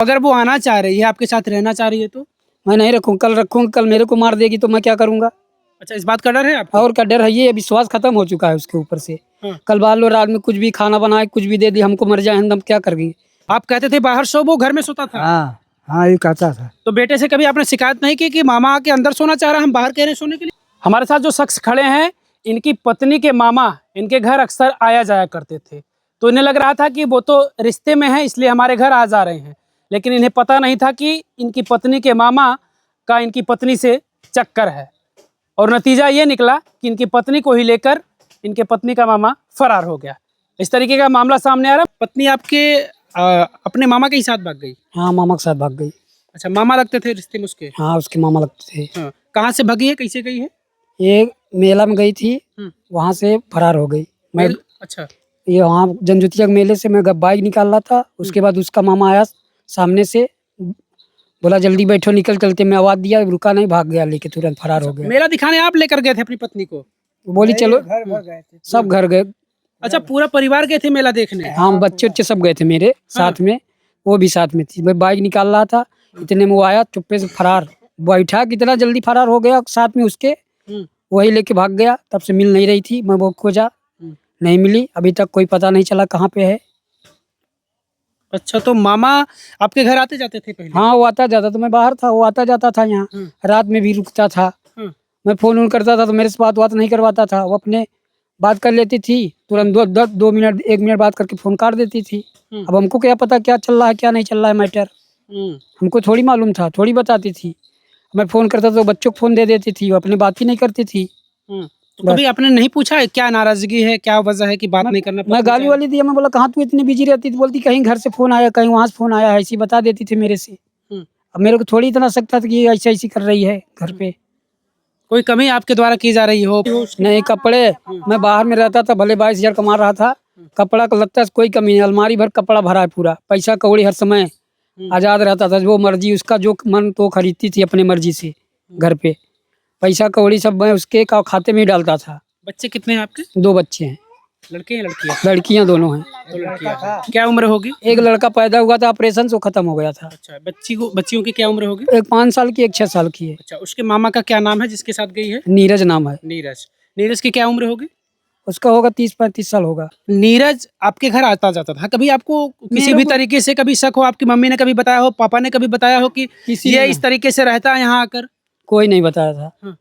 अगर वो आना चाह रही है, आपके साथ रहना चाह रही है तो? मैं नहीं रखूंगा, कल मेरे को मार देगी तो मैं क्या करूंगा। अच्छा, इस बात का डर है आपको? और का डर है, ये विश्वास खत्म हो चुका है उसके ऊपर से। हाँ। कल बाल लो रात में कुछ भी खाना बनाए, कुछ भी दे दी, हमको मर जाए हम क्या करेंगे। आप कहते थे बाहर सो, वो घर में सोता था? हाँ हाँ, ये कहता था। तो बेटे से कभी आपने शिकायत नहीं की कि मामा के अंदर सोना चाह रहा है, हम बाहर कह रहे हैं सोने के लिए? हमारे साथ जो शख्स खड़े हैं, इनकी पत्नी के मामा इनके घर अक्सर आया जाया करते थे, तो इन्हें लग रहा था कि वो तो रिश्ते में है इसलिए हमारे घर आ जा रहे हैं, लेकिन इन्हें पता नहीं था कि इनकी पत्नी के मामा का इनकी पत्नी से चक्कर है, और नतीजा ये निकला कि इनकी पत्नी को ही लेकर इनके पत्नी का मामा फरार हो गया। इस तरीके का मामला सामने आ रहा है। पत्नी आपके अपने मामा के ही साथ भाग गई? हाँ, मामा के साथ भाग गई। अच्छा, मामा लगते थे रिश्ते में उसके? हाँ, उसके मामा लगते थे। हाँ, कहाँ से भागी है, कैसे गई है? ये मेला में गई थी, वहाँ से फरार हो गई। मैं अच्छा, ये वहाँ जनजुतिया के मेले से मैं बाइक निकाल रहा था, उसके बाद उसका मामा आया सामने से, बोला जल्दी बैठो निकल चलते। मैं आवाज दिया, रुका नहीं, भाग गया लेके, तुरंत फरार हो गया। मेला दिखाने आप लेकर गए थे अपनी पत्नी को? बोली चलो, सब घर गए। अच्छा, पूरा परिवार गए थे मेला देखने? हाँ, बच्चे सब गए थे मेरे साथ में, वो भी साथ में थी। मैं बाइक निकाल रहा था, इतने में वो आया, चुप्पे से फरार, बैठा कितना जल्दी फरार हो गया साथ में उसके, वही लेके भाग गया। तब से मिल नहीं रही थी, मैं वो खोजा, नहीं मिली, अभी तक कोई पता नहीं चला कहाँ पे है। अच्छा, तो मामा आपके घर आते जाते थे पहले? हाँ, वो आता जाता, तो मैं बाहर था, वो आता जाता था यहाँ, रात में भी रुकता था। मैं फोन करता था तो मेरे से बात नहीं करवाता था, वो अपने बात कर लेती थी, तुरंत 2 मिनट 1 मिनट बात करके फोन काट देती थी। अब हमको क्या पता क्या चल रहा है क्या नहीं चल रहा है मैटर, हमको थोड़ी मालूम था, थोड़ी बताती थी। मैं फोन करता तो बच्चों को फोन दे देती थी, वो अपनी बात ही नहीं करती थी। तो कभी आपने नहीं पूछा है क्या नाराजगी है, क्या वजह है कि बात नहीं करना? मैं गाली वाली दिया, मैं बोला कहाँ तू इतनी बिजी रहती थी, बोलती कहीं घर से फोन आया, कहीं वहाँ से फोन आया है, ऐसी बता देती थी मेरे से। अब मेरे को थोड़ी इतना शक था कि ऐसी ऐसी कर रही है घर पे। कोई कमी आपके द्वारा की जा रही हो? नहीं, कपड़े, मैं बाहर में रहता था, भले 22,000 कमा रहा था, कपड़ा का लगता है कोई कमी नहीं, अलमारी भर कपड़ा भरा है पूरा, पैसा कौड़ी हर समय आजाद रहता था, जो मर्जी उसका जो मन तो खरीदती थी अपने मर्जी से। घर पे पैसा कौड़ी सब मैं उसके खाते में ही डालता था। बच्चे कितने हैं आपके? 2 बच्चे हैं। लड़के हैं लड़कियां? लड़कियां दोनों हैं। तो लड़कियां हैं। क्या उम्र होगी? एक लड़का पैदा हुआ था ऑपरेशन से, खत्म हो गया था। अच्छा, बच्चियों की क्या उम्र होगी? एक 5 साल की, एक 6 साल की है। अच्छा, उसके मामा का क्या नाम है जिसके साथ गई है? नीरज नाम है। नीरज। नीरज की क्या उम्र होगी? उसका होगा 30-35 साल होगा। नीरज आपके घर आता जाता था, कभी आपको किसी भी तरीके से कभी शक हो, आपकी मम्मी ने कभी बताया हो, पापा ने कभी बताया हो कि ये इस तरीके से रहता है यहाँ आकर? कोई नहीं बताया था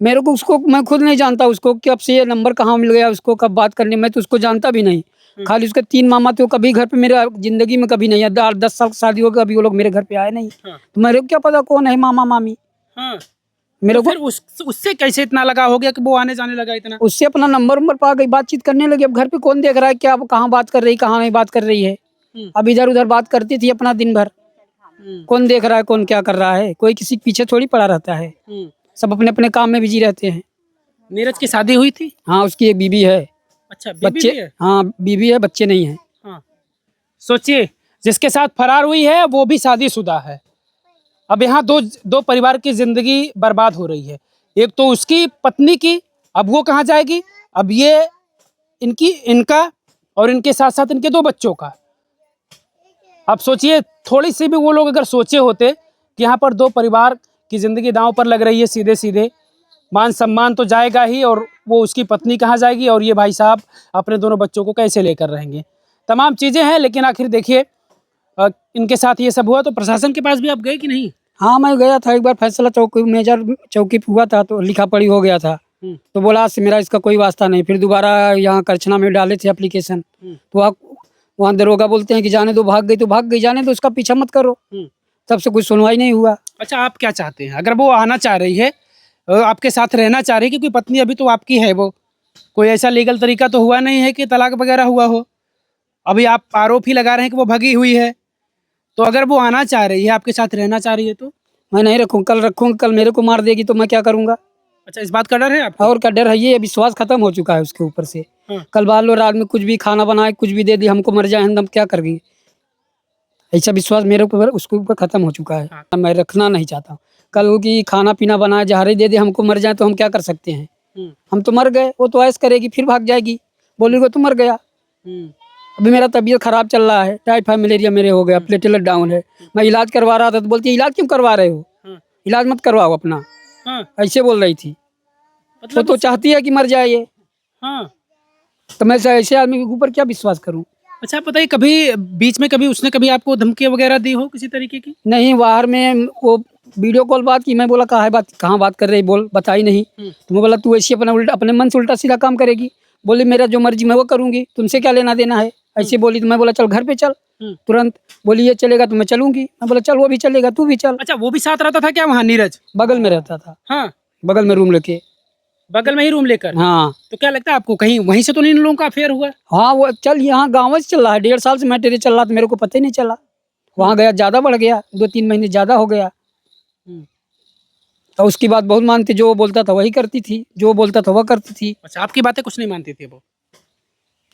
मेरे को, उसको मैं खुद नहीं जानता उसको कि अब से ये नंबर कहाँ मिल गया उसको, कब बात करने, मैं तो उसको जानता भी नहीं। खाली उसके 3 मामा थे, कभी घर पे मेरे जिंदगी में कभी नहीं है, 10 साल शादी हो गई, अभी वो लोग मेरे घर पे आए नहीं। तो मेरे को क्या पता कौन है मामा मामी। मेरे को उससे कैसे इतना लगा हो गया कि वो आने जाने लगा इतना? उससे अपना नंबर पा गई, बातचीत करने लगी। अब घर पे कौन देख रहा है क्या कहाँ बात कर रही, कहाँ नहीं बात कर रही है। अब इधर उधर बात करती थी अपना दिन भर, कौन देख रहा है कौन क्या कर रहा है, कोई किसी के पीछे थोड़ी पड़ा रहता है, सब अपने अपने काम में बिजी रहते हैं। नीरज की शादी हुई थी? हाँ, उसकी एक बीबी है। अच्छा, बच्चे भी है? हाँ, बीबी है, बच्चे नहीं है। हाँ। सोचिए, जिसके साथ फरार हुई है वो भी शादीशुदा है। अब यहाँ दो परिवार की जिंदगी बर्बाद हो रही है। एक तो उसकी पत्नी की, अब वो कहाँ जाएगी, अब ये इनका और इनके साथ साथ इनके 2 बच्चों का। अब सोचिए, थोड़ी सी भी वो लोग अगर सोचे होते कि यहाँ पर 2 परिवार की जिंदगी दांव पर लग रही है, सीधे सीधे मान सम्मान तो जाएगा ही, और वो उसकी पत्नी कहाँ जाएगी, और ये भाई साहब अपने दोनों बच्चों को कैसे लेकर रहेंगे। तमाम चीज़ें हैं, लेकिन आखिर देखिए इनके साथ ये सब हुआ तो प्रशासन के पास भी आप गए कि नहीं? हाँ, मैं गया था एक बार, फैसला मेजर चौकी पे हुआ था, तो लिखा पढ़ी हो गया था। तो बोला आज से मेरा इसका कोई वास्ता नहीं। फिर दोबारा यहाँ करछना में डाले थे एप्लीकेशन, तो वहाँ दरोगा बोलते हैं कि जाने दो, भाग गई तो भाग गई, जाने दो, उसका पीछा मत करो। तब से कुछ सुनवाई नहीं हुआ। अच्छा, आप क्या चाहते हैं? अगर वो आना चाह रही है, आपके साथ रहना चाह रही है, क्योंकि पत्नी अभी तो आपकी है, वो कोई ऐसा लीगल तरीका तो हुआ नहीं है कि तलाक वगैरह हुआ हो, अभी आप आरोप ही लगा रहे हैं कि वो भगी हुई है, तो अगर वो आना चाह रही है, आपके साथ रहना चाह रही है तो? मैं नहीं रखूँगा, कल मेरे को मार देगी तो मैं क्या करूँगा। अच्छा, इस बात का डर है आपको? और का डर है, ये विश्वास खत्म हो चुका है उसके ऊपर से। कल बाल लो रात में कुछ भी खाना बनाए, कुछ भी दे दी, हमको मर जाए हम क्या करेंगे, ऐसा विश्वास मेरे ऊपर उसके ऊपर खत्म हो चुका है। मैं रखना नहीं चाहता। कल की खाना पीना बनाए, जहर दे दे, हमको मर जाए तो हम क्या कर सकते हैं। हम तो मर गए, वो तो ऐश करेगी, फिर भाग जाएगी, बोलेगी तो मर गया। अभी मेरा तबीयत खराब चल रहा है, टाइफाइड मलेरिया मेरे हो गया, प्लेटलेट डाउन है। मैं इलाज करवा रहा था तो बोलती है इलाज क्यों करवा रहे हो, हाँ, इलाज मत करवाओ अपना, हाँ, ऐसे बोल रही थी। वो मतलब तो चाहती है कि मर जाए ये, हाँ। तो मैं ऐसे आदमी के ऊपर क्या विश्वास करूं। अच्छा, आप बताइए, कभी बीच में कभी उसने कभी आपको धमकी वगैरह दी हो किसी तरीके की? नहीं, बाहर में वो वीडियो कॉल बात की, मैं बोला कहाँ बात कर रही, बोल बताई नहीं। तो मैं बोला तू ऐसे अपने मन से उल्टा सीधा काम करेगी। बोली मेरा जो मर्जी मैं वो करूंगी, तुमसे क्या लेना देना है, ऐसे बोली। तो मैं बोला चल घर पे चल तुरंत। बोली ये चलेगा तो मैं चलूंगी। मैं बोला चल वो भी चलेगा, तू भी चल। अच्छा, वो भी साथ रहता था क्या वहाँ, नीरज? बगल में रहता था, हाँ, बगल में रूम लेके। बगल में ही रूम लेकर। हाँ तो क्या लगता है आपको, कहीं वहीं से तो नहीं इन लोगों का अफेयर हुआ? हाँ, वो चल यहाँ गाँव से चल रहा है, 1.5 साल से मैं तेरे चल रहा था, मेरे को पता ही नहीं चला। वहाँ गया ज्यादा बढ़ गया, 2-3 महीने ज्यादा हो गया। और उसकी बात बहुत मानती, जो वो बोलता था वही करती थी, जो वो बोलता था वह करती थी। अच्छा, आपकी बातें कुछ नहीं मानती थी वो?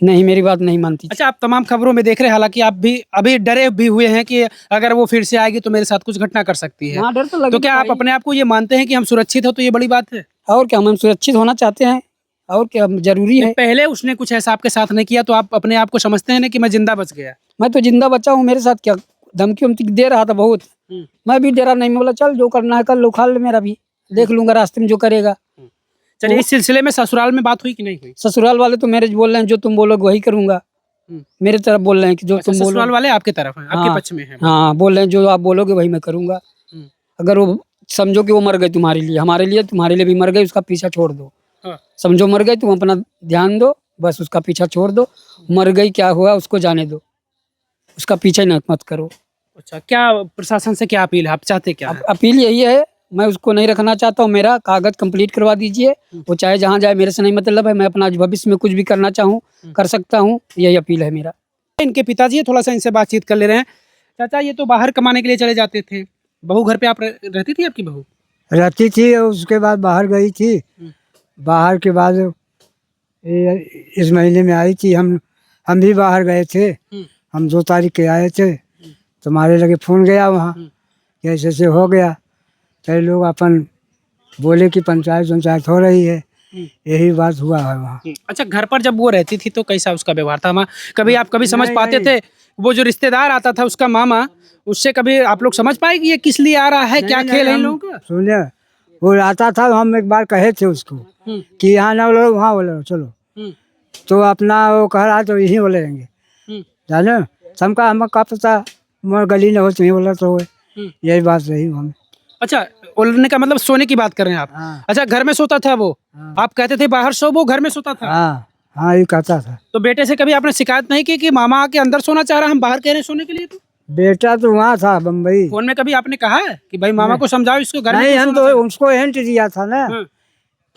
नहीं, मेरी बात नहीं मानती थी। अच्छा, आप तमाम खबरों में देख रहे हैं, हालांकि आप भी अभी डरे भी हुए हैं कि अगर वो फिर से आएगी तो मेरे साथ कुछ घटना कर सकती है। हाँ, डर तो लगे। तो क्या आप अपने आप को ये मानते हैं कि हम सुरक्षित हो, तो ये बड़ी बात है? और क्या, हम सुरक्षित होना चाहते हैं, और क्या जरूरी है। पहले उसने कुछ ऐसा आपके साथ नहीं किया तो आप अपने आप को समझते हैं ना कि मैं जिंदा बच गया? मैं तो जिंदा बचा हूँ, मेरे साथ क्या धमकी उमकी दे रहा था बहुत। मैं भी डरा नहीं, मैं बोला चल जो करना है कर लो, खा ले, मेरा भी देख लूंगा रास्ते में जो करेगा। चलिए, इस सिलसिले में ससुराल में बात हुई कि नहीं हुई? ससुराल वाले तो मेरे बोल रहे हैं जो तुम बोलोगे वही करूंगा, मेरे तरफ बोल रहे हैं कि जो तुम ससुराल बोलो। वाले आपके तरफ हैं, आपके हाँ, पक्ष में हैं? हाँ, बोल रहे हैं जो आप बोलोगे वही मैं करूंगा। अगर वो समझो कि वो मर गए तुम्हारे लिए, हमारे लिए, तुम्हारे लिए भी मर गए, उसका पीछा छोड़ दो। हाँ। समझो मर गई, तुम अपना ध्यान दो, बस उसका पीछा छोड़ दो। मर गई, क्या हुआ उसको जाने दो, उसका पीछा न मत करो। अच्छा, क्या प्रशासन से क्या अपील है, आप चाहते क्या है? अपील यही है, मैं उसको नहीं रखना चाहता हूँ, मेरा कागज कंप्लीट करवा दीजिए। वो चाहे जहाँ जाए, मेरे से नहीं मतलब है, मैं अपना भविष्य में कुछ भी करना चाहूँ कर सकता हूँ, यही अपील है मेरा। इनके पिताजी है, थोड़ा सा इनसे बातचीत कर ले रहे हैं। चाचा, ये तो बाहर कमाने के लिए चले जाते थे, बहू घर पे आप रहती थी, आपकी बहू? रहती थी, उसके बाद बाहर गई थी। बाहर के बाद इस महीने में आई थी। हम भी बाहर गए थे। हम 2 तारीख के आए थे, तुम्हारे लगे फ़ोन गया वहाँ कि ऐसे ऐसे हो गया। कई लोग अपन बोले कि पंचायत हो रही है, यही बात हुआ है वहाँ। अच्छा, घर पर जब वो रहती थी तो कैसा उसका व्यवहार था वहाँ? कभी आप कभी समझ नहीं, पाते नहीं। थे? वो जो रिश्तेदार आता था उसका मामा, उससे कभी आप लोग समझ पाए कि ये किस लिए आ रहा है, क्या खेल है इन लोगों का? सुनिए, वो आता था, हम एक बार कहे थे उसको कि यहाँ ना बोलो, वहाँ बोलो, चलो। तो अपना वो कह रहा तो यही बोले रहेंगे, जाने सबका हमें का पता, मोर गली न हो तो ही बोला तो यही बात रही हमें। अच्छा, बोलने का मतलब सोने की बात कर रहे हैं आप? हाँ। अच्छा, घर में सोता था वो? आप कहते थे बाहर सो, वो घर में सोता था? हाँ हाँ, ये कहता था। तो बेटे से कभी आपने शिकायत नहीं की कि मामा आके अंदर सोना चाह रहा, हम बाहर कह रहे हैं सोने के लिए? तो बेटा तो वहाँ था बम्बई। फोन में कभी आपने कहा है कि भाई मामा को समझाओ, इसको घर में नहीं, क्यों हम सोना तो उसको हिंट दिया था ना चाह-?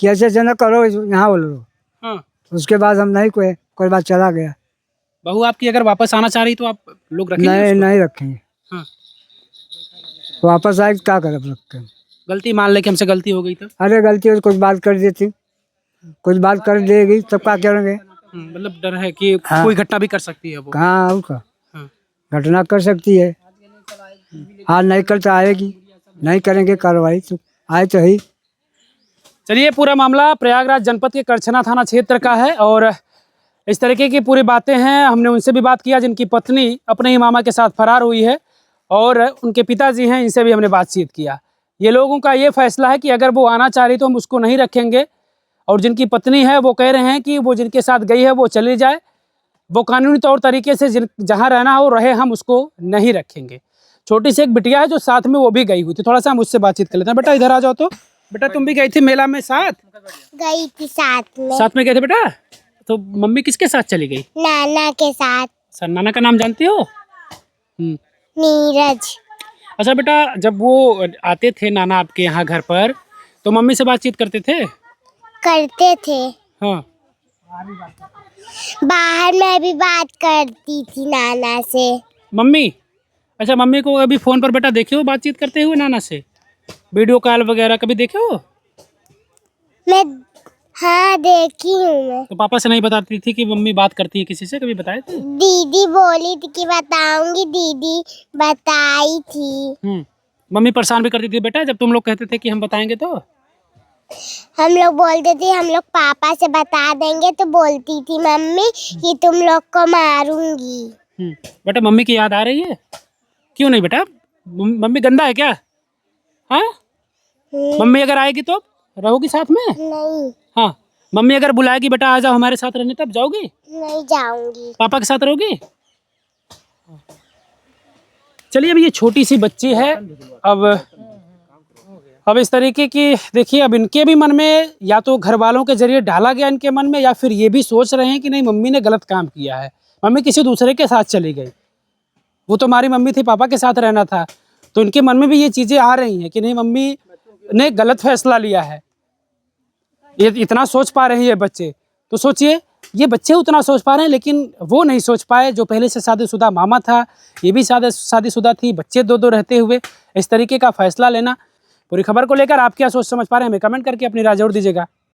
कि ऐसे ऐसे न करो, यहाँ बोलो। हाँ, उसके बाद हम नहीं कोई बात चला गया। बहू आपकी अगर वापस आना चाह रही तो आप लोग रखेंगे नहीं उसको? नहीं रखेंगे। हाँ। वापस आए क्या करे रख के। गलती मान ले कि हमसे गलती हो गई तो? अरे गलती हो तो कुछ बात कर देती, कुछ बात कर देगी तब क्या करेंगे। मतलब डर है कि हाँ। कोई घटना भी कर सकती है वो? कहाँ और का हाँ। घटना कर सकती है। आज नहीं कल तो आएगी, नहीं करेंगे कार्रवाई तो आए तो ही। चलिए, पूरा मामला प्रयागराज जनपद के करछना थाना क्षेत्र का है और इस तरीके की पूरी बातें हैं। हमने उनसे भी बात किया जिनकी पत्नी अपने ही मामा के साथ फरार हुई है, और उनके पिताजी हैं, इनसे भी हमने बातचीत किया। ये लोगों का ये फैसला है कि अगर वो आना चाह रही तो हम उसको नहीं रखेंगे, और जिनकी पत्नी है वो कह रहे हैं कि वो जिनके साथ गई है वो चली जाए, वो कानूनी तौर तरीके से जहाँ रहना हो रहे, हम उसको नहीं रखेंगे। छोटी सी एक बिटिया है जो साथ में वो भी गई हुई थी, थोड़ा सा हम उससे बातचीत कर लेते हैं। बेटा इधर आ जाओ। तो बेटा, तुम भी गई थी मेला में साथ? गई थी साथ में गए थे बेटा? तो मम्मी किसके साथ चली गई? नाना के साथ। सर, नाना का नाम जानती हो? नीरज। अच्छा बेटा, जब वो आते थे नाना आपके यहाँ घर पर, तो मम्मी से बातचीत करते थे? करते थे। हाँ। बाहर मैं भी बात करती थी नाना से। मम्मी? अच्छा, मम्मी को अभी फोन पर बेटा देखे हो बातचीत करते हुए नाना से? वीडियो कॉल वगैरह कभी देखे हो? मैं हाँ देखी हूँ मैं। तो पापा से नहीं बताती थी कि मम्मी बात करती है किसी से, कभी बताए थे? दीदी बोली थी कि बताऊंगी, दीदी बताई थी। मम्मी परेशान भी करती थी बेटा जब तुम लोग कहते थे कि हम बताएंगे तो? हम लोग बोलते थे हम लोग पापा से बता देंगे, तो बोलती थी मम्मी कि तुम लोग को मारूंगी। बेटा मम्मी की याद आ रही है? क्यों नहीं बेटा, मम्मी गंदा है क्या? हाँ, मम्मी अगर आएगी तो रहोगी साथ में? नहीं, हाँ, मम्मी अगर बुलाएगी बेटा आ जाओ हमारे साथ रहने, तब जाओगी? नहीं जाऊंगी। पापा के साथ रहोगी? चलिए, अब ये छोटी सी बच्ची है, अब इस तरीके की देखिए, अब इनके भी मन में या तो घर वालों के जरिए डाला गया इनके मन में, या फिर ये भी सोच रहे हैं कि नहीं मम्मी ने गलत काम किया है, मम्मी किसी दूसरे के साथ चली गई, वो तो हमारी मम्मी थी, पापा के साथ रहना था। तो इनके मन में भी ये चीज़ें आ रही हैं कि नहीं मम्मी ने गलत फैसला लिया है। ये इतना सोच पा रहे हैं ये बच्चे, तो सोचिए ये बच्चे उतना सोच पा रहे हैं, लेकिन वो नहीं सोच पाए जो पहले से शादीशुदा मामा था, ये भी शादीशुदा थी, बच्चे दो दो रहते हुए इस तरीके का फैसला लेना। पूरी खबर को लेकर आप क्या सोच समझ पा रहे हैं, हमें कमेंट करके अपनी राय जरूर दीजिएगा।